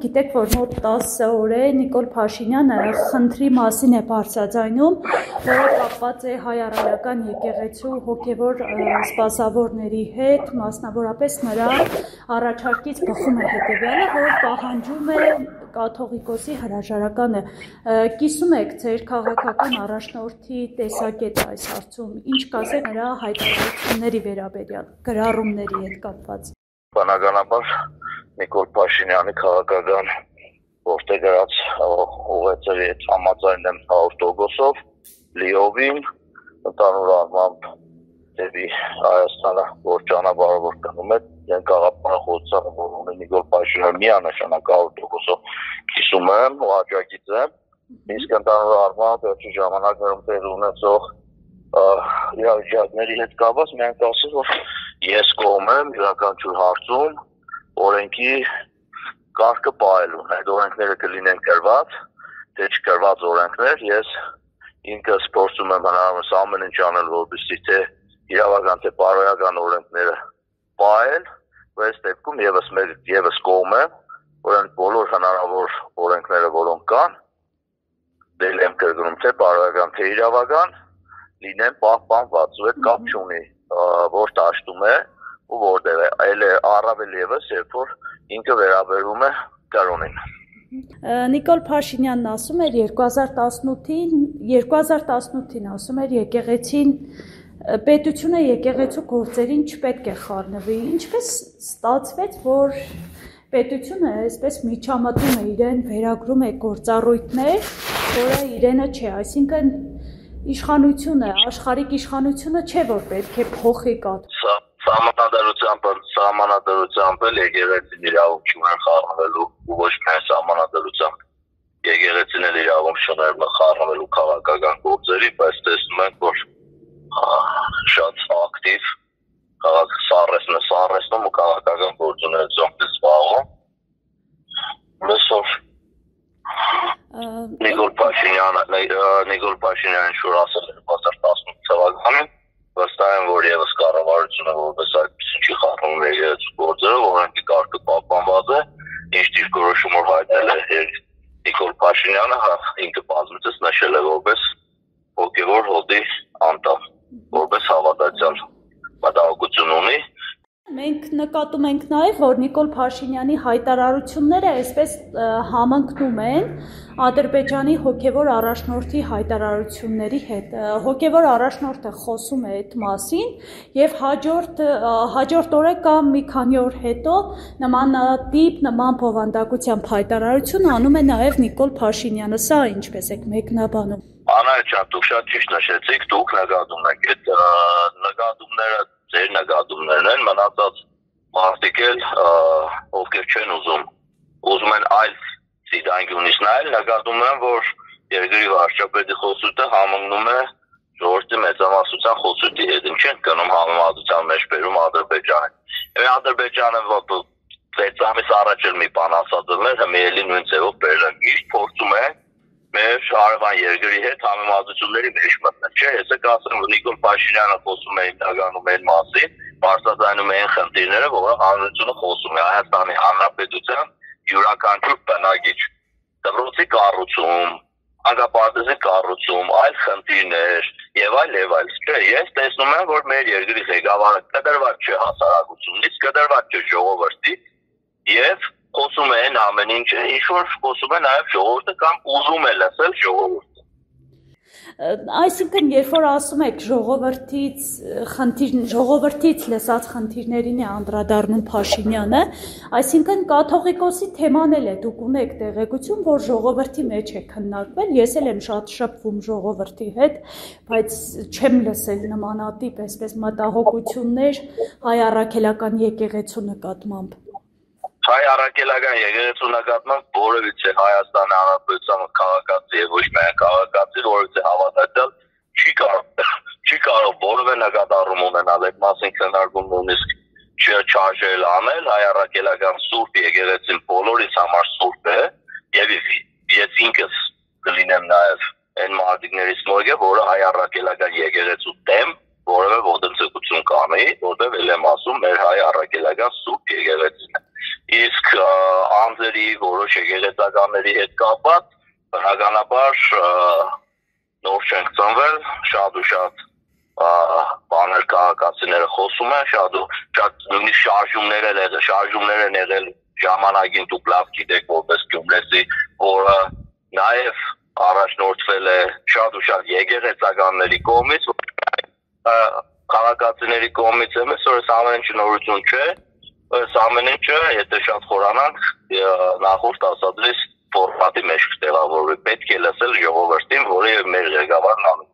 Գիտեք, որ մոտ 10 օր է Նիկոլ Փաշինյանը խնդրի մասին է բարձրաձայնում, որը կապված է հայ-արաբական եկեղեցու հոգևոր սպասավորների հետ, մասնավորապես նրա առաջարկից բխում է հետևյալը, որ պահանջում է կաթողիկոսի հրաժարականը։ Կիսում եք ձեր քաղաքական առաջնորդի տեսակետը այս հարցում, ինչ կասեք նրա հայտարարությունների վերաբերյալ, գրառումների հետ կապված։ Բնականաբար Նիկոլ Փաշինյանի քաղաքական որտեղ գրած ուղերձերի հետ համաձայն եմ 100%-ով լիովին ընդհանուր առմամբ դեպի Հայաստանը որ ճանապարհը որ գնում է դեն գաղափարախոսը որ ունի Նիկոլ Փաշինյանը միանշանակ 100%-ով կիսում եմ ու աջակից եմ իսկ ընդհանուր առմամբ վերջի ժամանակներում տեղ ունեցող իրավիճակների հետ կապված միայն կասեմ որ ես կողմ եմ յուրաքանչյուր հարցում օրենքի կարգը պահելուն, այդ օրենքները կլինեն գրված, թե չգրված օրենքներ, ես ինքս փորձում եմ հնարավորինս ամեն ինչ անել, որպեսզի թե իրավական, թե բարոյական օրենքները պահել, ու այս դեպքում եւս կողմ եմ, որ այն բոլոր հնարավոր օրենքները, որոնք կան, դել եմ կրկնում, թե բարոյական, թե իրավական, լինեն պահպանված, ու այդ կապ չունի, որ դաշտում է ու որտեղ է, այլ առավել ևս, երբ որ ինքը վերաբերում է կրոնին։ Նիկոլ Փաշինյանն ասում էր 2018-ին ասում էր եկեղեցին պետությունը եկեղեցու գործերին չպետք է խառնվի։ Ինչպես ստացվեց, որ պետությունը այսպես միջամտում է իրեն վերագրում է գործառույթներ, որը իրենը չէ, այսինքն իշխանությունը, աշխարհիկ իշխանությունը չէ, որ պետք է փոխի կաթ։ Սահմանադրությամբ էլ եկեղեցին իրավունք չուներ խառնվելու ու ոչ միայն սահմանադրությամբ եկեղեցին էլ իրավունք չուներ խառնվելու քաղաքական գործերի, բայց տեսնում ենք, որ շատ ակտիվ սառեցնում ու քաղաքական գործունեությամբ զբաղվում։ Լսով Նիկոլ Փաշինյանը շուտ ասել է 2018 թվականին վստահ եմ, որ եւս կառավարությունը որպես այդպեսին չի խառնում եկեղեցու գործերը, օրենքի կարգը պահպանված է, ինչ դիրքորոշումով հայտնել է Նիկոլ Փաշինյանը, ինքը բազմիցս նշել է որպես հոգևոր հոդի անդամ, որպես հավատացյալ մտահոգություն ունի։ Մենք նկատում ենք նաև, որ Նիկոլ Փաշինյանի հայտարարությունները այսպես համընկնում են Ադրբեջանի հոգևոր առաջնորդի հայտարարությունների հետ։ Հոգևոր առաջնորդը խոսում է այդ մասին եւ հաջորդ օրը կամ մի քանի օր հետո նման բովանդակությամբ հայտարարություն անում է նաև Նիկոլ Փաշինյանը։ Սա ինչպես եք մեկնաբանում։ Անահիտ ջան, դուք շատ ճիշտ նշեցիք, դուք նկատում եք այդ նկատումները ձեր նկատումներն են, մնացած մարդիկ էլ ովքեր չեն ուզում են այլ սիդանգյունից նայել, նկատում են, որ երկրի վարչապետի խոսությունը համընկնում է ժողովրդի մեծամասնության խոսքի հետ, ինչ են կնում համեմատության մեջ բերում Ադրբեջանին։ Եվ Ադրբեջանը 6 ամիս առաջ էլ մի բան ասած էր, հմիելի նույն ձևով բերել միշտ փորձում է մեր հարևան երկրի հետ համեմատությունների մեջ մտնել, չէ՞, ես կասեմ, որ Նիկոլ Փաշինյանը խոսում է հիմնականում այն մասին, բարձրաձայնում է այն խնդիրները, որը հանրությունը խոսում է Հայաստանի Հանրապետության յուրաքանչյուր բնակիչ, դպրոցի կառուցում, անկապարտեզի կառուցում, այլ խնդիրներ եւ այլ, չէ՞, ես տեսնում եմ, որ մեր երկրի ղեկավարը կտրված չէ հասարակությունից, կտրված չէ ժողովրդի եւ խոսում են ամեն ինչը, ինչ որ խոսում է նաև ժողովուրդը կամ ուզում է լսել ժողովուրդը։ Այսինքն, երբ որ ասում եք ժողովրդից լսած խնդիրներին է անդրադառնում Փաշինյանը, այսինքն կաթողիկոսի թեման էլ է, դուք ունեք տեղեկություն, որ ժողովրդի մեջ է քննարկվել, ես էլ եմ շատ շփվում ժողովրդի հետ, բայց չեմ լսել նմանատիպ այսպես մտահոգություններ հայ առաքելական եկեղեցու նկատմամբ։ Հայ առաքելական եկեղեցու նկատմամբ որևիցե Հայաստանի Հանրապետության քաղաքացի եւ ոչ միայն քաղաքացի, որևիցե հավատացյալ չի կարող որևէ նկատառում ունենալ այդ մասին քննարկում նույնիսկ չարժել անել, հայ առաքելական սուրբ եկեղեցին բոլորիս համար սուրբ է եւ ես ինքս կլինեմ նաեւ այն մարդիկներից մեկը, որը հայ առաքելական եկեղեցու դեմ որևէ ոտնձգություն կանի, որտեղ էլ եմ ասում մեր հայ առաքելական սուրբ եկեղեցին է։ իսկ անձերի որոշ եկեղեցականների հետ կապված բնականաբար նոր չենք ծնվել, շատ ու շատ բաներ քաղաքացիները խոսում են, շատ նույնիսկ շարժումներ են եղել ժամանակին դուք լավ գիտեք որպես գյումրեցի, որը նաև առաջնորդվել է շատ ու շատ եկեղեցականների կողմից, քաղաքացիների կողմից εμείς որ ամեն ինչ նորություն չէ, այս ամեն ինչը եթե շատ խորանանք նախորդ ասածից ֆորմատի մեջ կտեղավորվի, պետք է լսել ժողովրդին, որը մեր ղեկավարն անում